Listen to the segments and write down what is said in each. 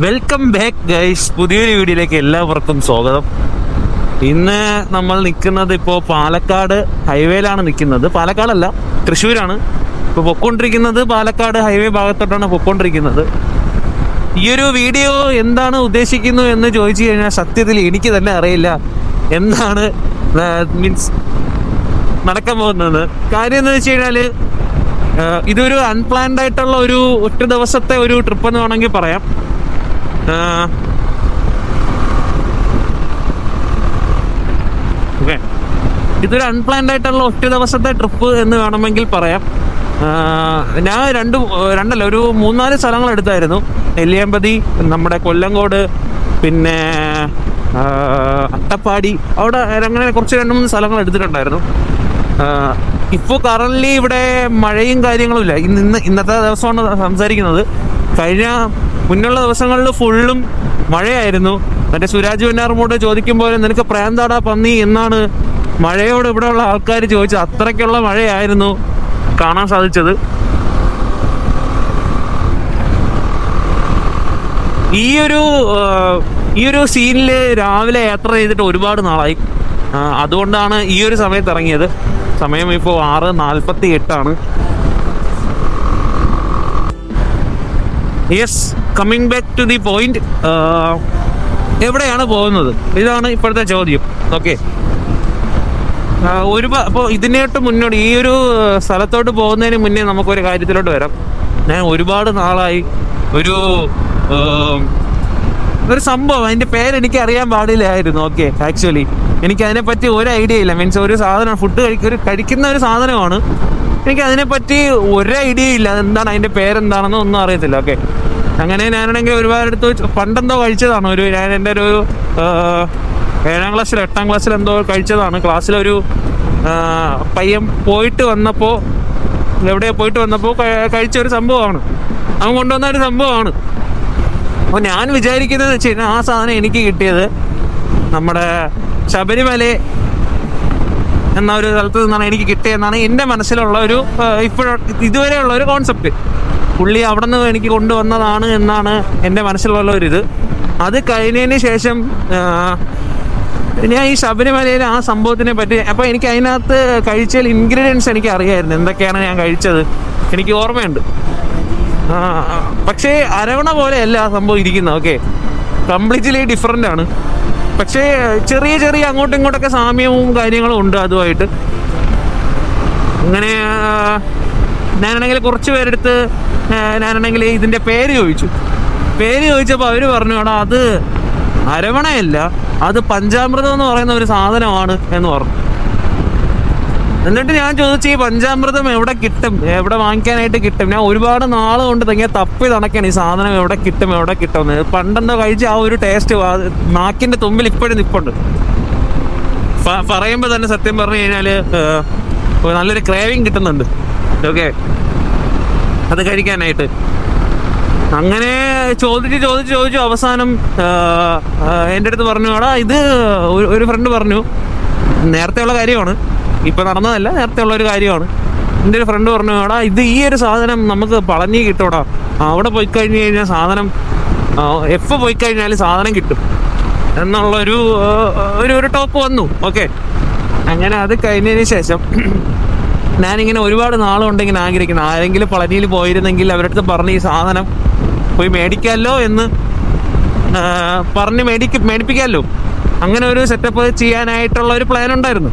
Welcome back guys, പുതിയൊരു വീഡിയോയിലേക്ക് എല്ലാവർക്കും സ്വാഗതം. ഇന്ന് നമ്മൾ നിൽക്കുന്നത് ഇപ്പോൾ പാലക്കാട് ഹൈവേയിലാണ് നിൽക്കുന്നത്. പാലക്കാടല്ല, തൃശ്ശൂരാണ്. ഇപ്പോൾ പൊയ്ക്കൊണ്ടിരിക്കുന്നത് പാലക്കാട് ഹൈവേ ഭാഗത്തോട്ടാണ് പൊയ്ക്കൊണ്ടിരിക്കുന്നത്. ഈ ഒരു വീഡിയോ എന്താണ് ഉദ്ദേശിക്കുന്നു എന്ന് ചോദിച്ചു കഴിഞ്ഞാൽ സത്യത്തിൽ എനിക്ക് തന്നെ അറിയില്ല എന്താണ് മീൻസ് നടക്കാൻ പോകുന്നത്. കാര്യം എന്ന് വെച്ച് കഴിഞ്ഞാൽ ഇതൊരു അൺപ്ലാൻഡ് ആയിട്ടുള്ള ഒരു ഒറ്റ ദിവസത്തെ ഒരു ട്രിപ്പ് എന്ന് വേണമെങ്കിൽ പറയാം. ഓക്കെ, ഇതൊരു അൺപ്ലാൻഡ് ആയിട്ടുള്ള ഒറ്റ ദിവസത്തെ ട്രിപ്പ് എന്ന് വേണമെങ്കിൽ പറയാം. ഞാൻ ഒരു 3-4 സ്ഥലങ്ങൾ എടുത്തായിരുന്നു. നെല്ലിയാമ്പതി, നമ്മുടെ കൊല്ലങ്കോട്, പിന്നെ അട്ടപ്പാടി, അവിടെ അങ്ങനെ കുറച്ച് 2-3 സ്ഥലങ്ങൾ എടുത്തിട്ടുണ്ടായിരുന്നു. ഇപ്പോൾ കറൻറ്റ്ലി ഇവിടെ മഴയും കാര്യങ്ങളും ഇല്ല. ഇന്നത്തെ ദിവസമാണ് സംസാരിക്കുന്നത്. മുന്നുള്ള ദിവസങ്ങളിൽ ഫുള്ളും മഴയായിരുന്നു. മറ്റേ സുരാജ് വെഞ്ഞാറമൂട് ചോദിക്കുമ്പോൾ നിനക്ക് പ്രാന്താടാ പന്നി എന്നാണ് മഴയോട് ഇവിടെയുള്ള ആൾക്കാർ ചോദിച്ചത്. അത്രയ്ക്കുള്ള മഴയായിരുന്നു കാണാൻ സാധിച്ചത്. ഈ ഒരു സീനിൽ രാവിലെ യാത്ര ചെയ്തിട്ട് ഒരുപാട് നാളായി. അതുകൊണ്ടാണ് ഈ ഒരു സമയത്ത് ഇറങ്ങിയത്. സമയം ഇപ്പോൾ 6:48. Yes, coming back to the point. എവിടെയാണ് പോകുന്നത്? ഇതാണ് ഇപ്പോഴത്തെ ചോദ്യം. ഓക്കെ, അപ്പോൾ ഇതിനായിട്ട് മുന്നോട്ട് ഈ ഒരു സ്ഥലത്തോട്ട് പോകുന്നതിന് മുന്നേ നമുക്കൊരു കാര്യത്തിലോട്ട് വരാം. ഞാൻ ഒരുപാട് നാളായി ഒരു സംഭവം, അതിൻ്റെ പേരെനിക്ക് അറിയാൻ പാടില്ലായിരുന്നു. ഓക്കെ, ആക്ച്വലി എനിക്ക് അതിനെപ്പറ്റി ഒരു ഐഡിയ ഇല്ല. മീൻസ് ഒരു സാധനം കഴിക്കുന്ന ഒരു സാധനമാണ്. എനിക്ക് അതിനെപ്പറ്റി ഒരു ഐഡിയ ഇല്ല, എന്താണ് അതിൻ്റെ പേരെന്താണെന്ന് ഒന്നും അറിയത്തില്ല. ഓക്കെ, അങ്ങനെ ഞാനാണെങ്കിൽ ഒരുപാടെടുത്ത് പണ്ടെന്തോ കഴിച്ചതാണ്. ഞാൻ എൻ്റെ ഒരു 7ാം ക്ലാസ്സിലോ 8ാം ക്ലാസ്സിൽ എന്തോ കഴിച്ചതാണ്. ക്ലാസ്സിലൊരു പയ്യൻ എവിടെയോ പോയിട്ട് വന്നപ്പോൾ കഴിച്ച ഒരു സംഭവമാണ്. അവൻ കൊണ്ടുവന്ന ഒരു സംഭവമാണ്. അപ്പോൾ ഞാൻ വിചാരിക്കുന്നത് വെച്ച് കഴിഞ്ഞാൽ ആ സാധനം എനിക്ക് കിട്ടിയത് നമ്മുടെ ശബരിമല എന്ന ഒരു സ്ഥലത്ത് നിന്നാണ് എനിക്ക് കിട്ടിയെന്നാണ് എൻ്റെ മനസ്സിലുള്ള ഇതുവരെയുള്ള ഒരു കോൺസെപ്റ്റ്. പുള്ളി അവിടെ നിന്ന് എനിക്ക് കൊണ്ടുവന്നതാണ് എന്നാണ് എൻ്റെ മനസ്സിലുള്ള ഒരിത്. അത് കഴിഞ്ഞതിന് ശേഷം ഞാൻ ഈ ശബരിമലയിലെ ആ സംഭവത്തിനെ പറ്റി, അപ്പോൾ എനിക്ക് അതിനകത്ത് കഴിച്ച ഇൻഗ്രീഡിയൻസ് എനിക്ക് അറിയായിരുന്നു, എന്തൊക്കെയാണ് ഞാൻ കഴിച്ചത് എനിക്ക് ഓർമ്മയുണ്ട്. പക്ഷേ അരവണ പോലെയല്ല ആ സംഭവം ഇരിക്കുന്നത്. ഓക്കെ, കംപ്ലീറ്റ്ലി ഡിഫറെൻ്റ് ആണ്. പക്ഷേ ചെറിയ അങ്ങോട്ടും ഇങ്ങോട്ടൊക്കെ സാമ്യവും കാര്യങ്ങളും ഉണ്ട് അതുമായിട്ട്. അങ്ങനെ ഞാനാണെങ്കിൽ കുറച്ച് പേരെടുത്ത് ഞാനാണെങ്കിൽ ഇതിൻ്റെ പേര് ചോദിച്ചപ്പോൾ അവർ പറഞ്ഞു, എടാ അത് അരവണയല്ല, അത് പഞ്ചാമൃതം എന്ന് പറയുന്ന ഒരു സാധനമാണ് എന്ന് പറഞ്ഞു. എന്നിട്ട് ഞാൻ ചോദിച്ചു, ഈ പഞ്ചാമൃതം എവിടെ കിട്ടും, എവിടെ വാങ്ങിക്കാനായിട്ട് കിട്ടും? ഞാൻ ഒരുപാട് നാൾ കൊണ്ട് തപ്പി നടക്കാണ് ഈ സാധനം എവിടെ കിട്ടും. പണ്ടെന്തോ കഴിച്ച ആ ഒരു ടേസ്റ്റ് നാക്കിൻ്റെ തുമ്പിൽ ഇപ്പോഴും നിൽപ്പുണ്ട്. പറയുമ്പോൾ തന്നെ സത്യം പറഞ്ഞു കഴിഞ്ഞാൽ നല്ലൊരു ക്രേവിങ് കിട്ടുന്നുണ്ട്. ഓക്കെ, അത് കഴിക്കാനായിട്ട്. അങ്ങനെ ചോദിച്ചു അവസാനം എൻ്റെ അടുത്ത് പറഞ്ഞു, എടാ ഇത് ഒരു ഫ്രണ്ട് പറഞ്ഞു, നേരത്തെയുള്ള കാര്യമാണ്, ഇപ്പം നടന്നതല്ല, നേരത്തെ ഉള്ള ഒരു കാര്യമാണ്. എൻ്റെ ഒരു ഫ്രണ്ട് പറഞ്ഞു, എടാ ഇത് ഈ ഒരു സാധനം നമുക്ക് പളനി കിട്ടൂടാ, അവിടെ പോയി കഴിഞ്ഞാൽ സാധനം പോയി കഴിഞ്ഞാൽ സാധനം കിട്ടും എന്നുള്ളൊരു ടോപ്പ് വന്നു. ഓക്കെ, അങ്ങനെ അത് കഴിഞ്ഞതിന് ശേഷം ഞാനിങ്ങനെ ഒരുപാട് നാളുകൊണ്ട് ഇങ്ങനെ ആഗ്രഹിക്കണം, ആരെങ്കിലും പളനിയിൽ പോയിരുന്നെങ്കിൽ അവരുടെ അടുത്ത് പറഞ്ഞ് ഈ സാധനം പോയി മേടിക്കാമല്ലോ എന്ന് പറഞ്ഞ് മേടിപ്പിക്കാമല്ലോ, അങ്ങനെ ഒരു സെറ്റപ്പ് ചെയ്യാനായിട്ടുള്ള ഒരു പ്ലാൻ ഉണ്ടായിരുന്നു.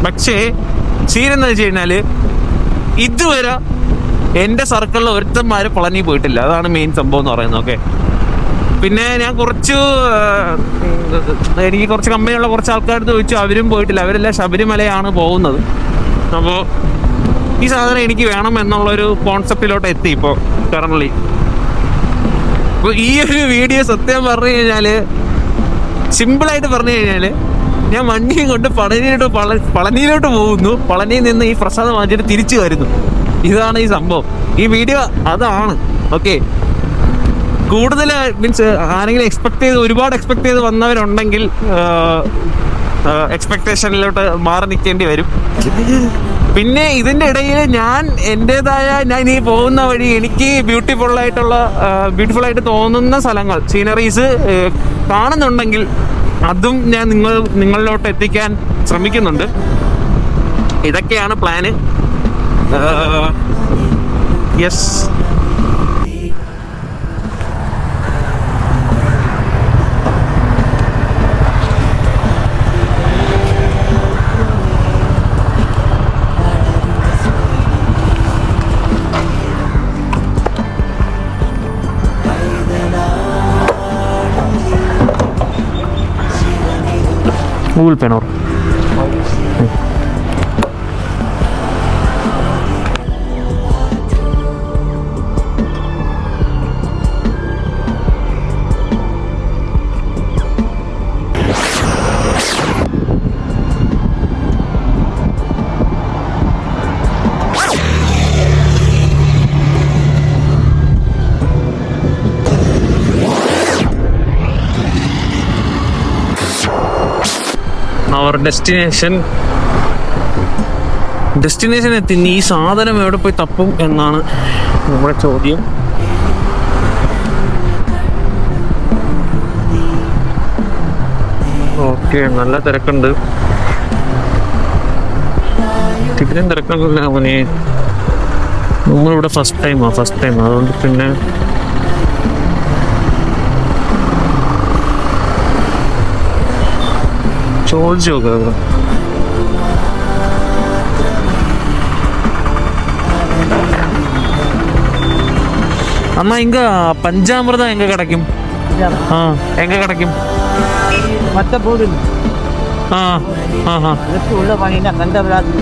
പക്ഷേ സീൻ എന്താ വെച്ച് കഴിഞ്ഞാൽ ഇതുവരെ എൻ്റെ സർക്കിളിൽ ഒരുത്തന്മാർ പളനി പോയിട്ടില്ല. അതാണ് മെയിൻ സംഭവം എന്ന് പറയുന്നത്. ഓക്കെ, പിന്നെ ഞാൻ എനിക്ക് കുറച്ച് കമ്പനിയുള്ള കുറച്ച് ആൾക്കാരുടെ ചോദിച്ചു, അവരും പോയിട്ടില്ല. അവരെല്ലാം ശബരിമലയാണ് പോകുന്നത്. അപ്പോൾ ഈ സാധനം എനിക്ക് വേണം എന്നുള്ളൊരു കോൺസെപ്റ്റിലോട്ട് എത്തി ഇപ്പോൾ കറൻറ്റ്ലി. അപ്പോൾ ഈ ഒരു വീഡിയോ സത്യം പറഞ്ഞു കഴിഞ്ഞാൽ, സിമ്പിളായിട്ട് പറഞ്ഞു കഴിഞ്ഞാൽ, ഞാൻ വണ്ടിയും കൊണ്ട് പളനിയിലോട്ട് പോകുന്നു, പളനിയിൽ നിന്ന് ഈ പ്രസാദം വാങ്ങിച്ചിട്ട് തിരിച്ചു വരുന്നു. ഇതാണ് ഈ സംഭവം. ഈ വീഡിയോ അതാണ്. ഓക്കെ, കൂടുതൽ മീൻസ് ആരെങ്കിലും ഒരുപാട് എക്സ്പെക്ട് ചെയ്ത് വന്നവരുണ്ടെങ്കിൽ എക്സ്പെക്ടേഷനിലോട്ട് മാറി നിൽക്കേണ്ടി വരും. പിന്നെ ഇതിൻ്റെ ഇടയിൽ ഞാൻ ഈ പോകുന്ന വഴി എനിക്ക് ബ്യൂട്ടിഫുൾ ആയിട്ട് തോന്നുന്ന സ്ഥലങ്ങൾ, സീനറീസ് കാണുന്നുണ്ടെങ്കിൽ അതും ഞാൻ നിങ്ങളിലോട്ട് എത്തിക്കാൻ ശ്രമിക്കുന്നുണ്ട്. ഇതൊക്കെയാണ് plan. Yes. Google Pay. Our destination എത്തി. ഈ സാധനം എവിടെ പോയി തപ്പും എന്നാണ് നമ്മുടെ ചോദ്യം. ഓക്കെ, നല്ല തിരക്കുണ്ട്. ഇതിലും തിരക്കൊന്നുമില്ല അവനെ. നമ്മളിവിടെ ഫസ്റ്റ് ടൈം അതുകൊണ്ട് പിന്നെ ചോദിച്ചു നോക്കാം. அண்ணா இங்க பஞ்சாமிர்தம் எங்க கிடைக்கும்? எங்க கிடைக்கும்? மற்ற போர்டு உள்ள வாங்கினா கந்த விளாஸ்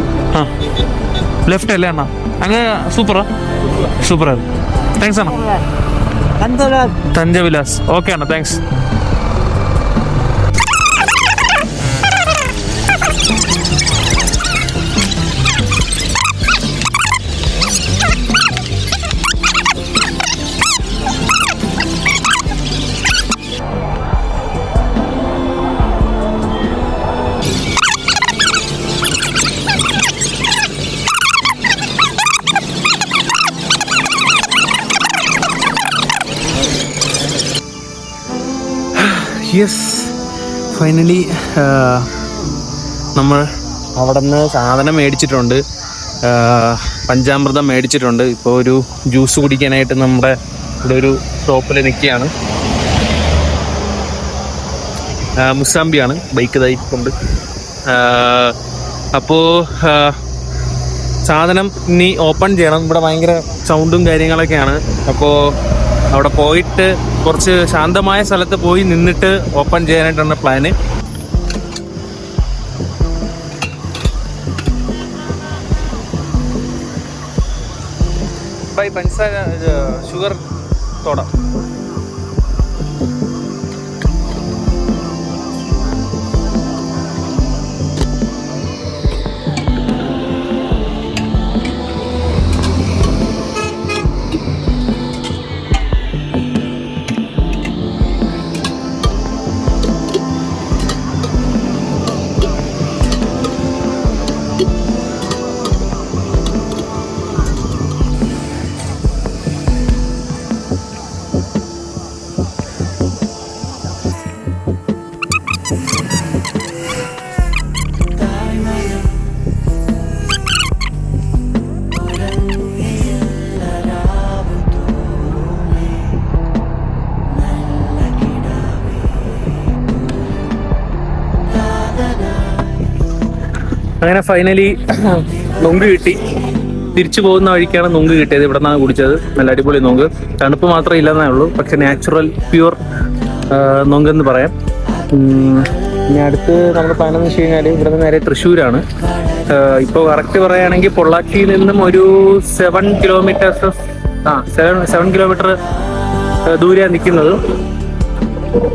லெஃப்ட் இல்ல அண்ணா, அங்க சூப்பரா தேங்க்ஸ் அண்ணா. கந்த விளாஸ், தஞ்சை விலாஸ். ஓகே அண்ணா, தேங்க்ஸ். യെസ്, ഫൈനലി നമ്മൾ അവിടെ നിന്ന് സാധനം മേടിച്ചിട്ടുണ്ട്. പഞ്ചാമൃതം മേടിച്ചിട്ടുണ്ട്. ഇപ്പോൾ ഒരു ജ്യൂസ് കുടിക്കാനായിട്ട് നമ്മുടെ ഇവിടെ ഒരു ഷോപ്പിൽ നിൽക്കുകയാണ്. മുസാമ്പിയാണ് ബൈക്ക് ഇതായിക്കൊണ്ട്. അപ്പോൾ സാധനം ഇനി ഓപ്പൺ ചെയ്യണം. ഇവിടെ ഭയങ്കര സൗണ്ടും കാര്യങ്ങളൊക്കെയാണ്. അപ്പോൾ അവിടെ പോയിട്ട് കുറച്ച് ശാന്തമായ സ്ഥലത്ത് പോയി നിന്നിട്ട് ഓപ്പൺ ചെയ്യാനായിട്ടാണ് പ്ലാന്. ബൈ പഞ്ചസാര ഷുഗർ തോട. അങ്ങനെ ഫൈനലി നൊങ്ക് കിട്ടി. തിരിച്ചു പോകുന്ന വഴിക്കാണ് നൊങ്ക് കിട്ടിയത്. ഇവിടെ നിന്നാണ് കുടിച്ചത്. നല്ല അടിപൊളി നൊങ്ക്. തണുപ്പ് മാത്രമേ ഇല്ലെന്നേ ഉള്ളൂ, പക്ഷെ നാച്ചുറൽ പ്യുവർ നൊങ്കെന്ന് പറയാം. ഇനി അടുത്ത് നമ്മുടെ പ്ലാൻ എന്ന് വെച്ച് കഴിഞ്ഞാൽ ഇവിടെ നേരെ തൃശ്ശൂരാണ്. ഇപ്പോൾ കറക്റ്റ് പറയുകയാണെങ്കിൽ പൊള്ളാച്ചിയിൽ നിന്നും ഒരു 7 കിലോമീറ്റർ ദൂരെയാണ് നിൽക്കുന്നത്.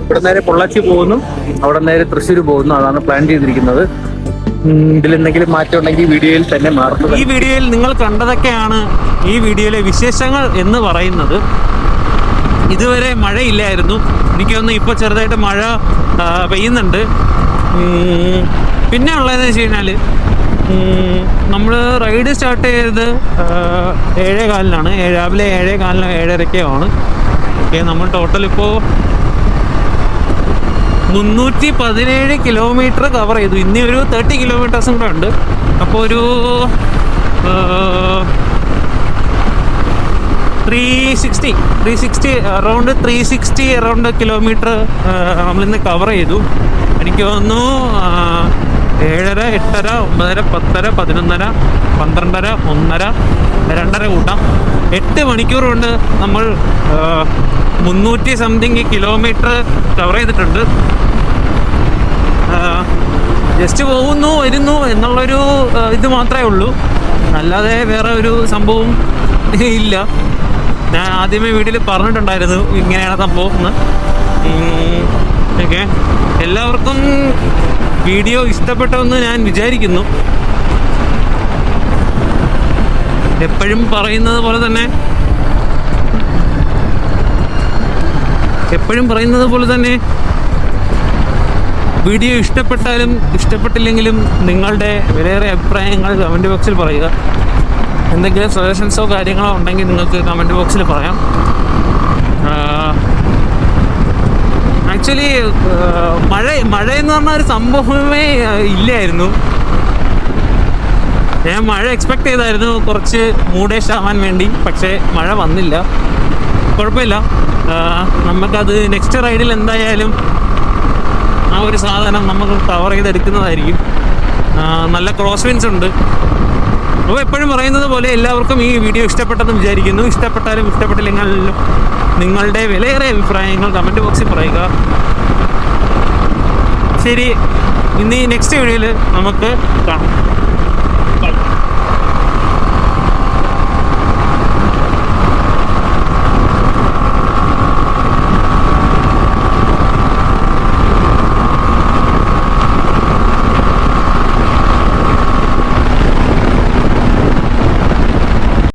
ഇവിടെ നേരെ പൊള്ളാച്ചി പോകുന്നു, അവിടെ നേരെ തൃശ്ശൂർ പോകുന്നു. അതാണ് പ്ലാൻ ചെയ്തിരിക്കുന്നത്. ഇതിലെന്തെങ്കിലും മാറ്റം ഉണ്ടെങ്കിൽ വീഡിയോയിൽ തന്നെ മാറും. ഈ വീഡിയോയിൽ നിങ്ങൾ കണ്ടതൊക്കെയാണ് ഈ വീഡിയോയിലെ വിശേഷങ്ങൾ എന്ന് പറയുന്നത്. ഇതുവരെ മഴയില്ലായിരുന്നു. എനിക്ക് തോന്നുന്നു ഇപ്പോൾ ചെറുതായിട്ട് മഴ പെയ്യുന്നുണ്ട്. പിന്നെ ഉള്ളതെന്ന് വെച്ച് കഴിഞ്ഞാൽ നമ്മൾ റൈഡ് സ്റ്റാർട്ട് ചെയ്തത് 7:15 രാവിലെ 7:15 7:30 ആണ്. ഓക്കെ, നമ്മൾ ടോട്ടൽ ഇപ്പോൾ 317 കിലോമീറ്റർ കവർ ചെയ്തു. ഇനി ഒരു 30 കിലോമീറ്റേഴ്സും കൂടെ ഉണ്ട്. അപ്പോൾ ഒരു 360 അറൗണ്ട് കിലോമീറ്റർ നമ്മളിന്ന് കവർ ചെയ്തു. എനിക്ക് തോന്നുന്നു 7:30 8:30 9:30 10:30 11:30 12:30 1:30 2:30 കൂട്ടാം. 8 മണിക്കൂർ കൊണ്ട് നമ്മൾ 300 സംതിങ് കിലോമീറ്റർ കവർ ചെയ്തിട്ടുണ്ട്. ജസ്റ്റ് പോകുന്നു വരുന്നു എന്നുള്ളൊരു ഇത് മാത്രമേ ഉള്ളൂ, അല്ലാതെ വേറെ ഒരു സംഭവം ഇല്ല. ഞാൻ ആദ്യമേ വീട്ടിൽ പറഞ്ഞിട്ടുണ്ടായിരുന്നു ഇങ്ങനെയാണ് സംഭവം എന്ന്. ഓക്കെ, എല്ലാവർക്കും വീഡിയോ ഇഷ്ടപ്പെട്ടെന്ന് ഞാൻ വിചാരിക്കുന്നു. എപ്പോഴും പറയുന്നത് പോലെ തന്നെ വീഡിയോ ഇഷ്ടപ്പെട്ടാലും ഇഷ്ടപ്പെട്ടില്ലെങ്കിലും നിങ്ങളുടെ വിലയേറിയ അഭിപ്രായങ്ങൾ കമൻറ്റ് ബോക്സിൽ പറയുക. എന്തെങ്കിലും സജഷൻസോ കാര്യങ്ങളോ ഉണ്ടെങ്കിൽ നിങ്ങൾക്ക് കമൻറ്റ് ബോക്സിൽ പറയാം. ആക്ച്വലി മഴയെന്ന് പറഞ്ഞ ഒരു സംഭവമേ ഇല്ലായിരുന്നു. ഞാൻ മഴ എക്സ്പെക്ട് ചെയ്തായിരുന്നു കുറച്ച് മൂഡേഷ് ആവാൻ വേണ്ടി, പക്ഷേ മഴ വന്നില്ല. കുഴപ്പമില്ല, നമുക്കത് നെക്സ്റ്റ് റൈഡിൽ എന്തായാലും ആ ഒരു സാധനം നമുക്ക് കവർ ചെയ്തെടുക്കുന്നതായിരിക്കും. നല്ല ക്രോസ് വിൻസ് ഉണ്ട്. അപ്പോൾ എപ്പോഴും പറയുന്നത് പോലെ എല്ലാവർക്കും ഈ വീഡിയോ ഇഷ്ടപ്പെട്ടെന്ന് വിചാരിക്കുന്നു. ഇഷ്ടപ്പെട്ടാലും ഇഷ്ടപ്പെട്ടില്ലെങ്കിലും നിങ്ങളുടെ വിലയേറിയ അഭിപ്രായങ്ങൾ കമൻറ്റ് ബോക്സിൽ പറയുക. ശരി, ഇനി നെക്സ്റ്റ് വീഡിയോയിൽ നമുക്ക് കാണാം.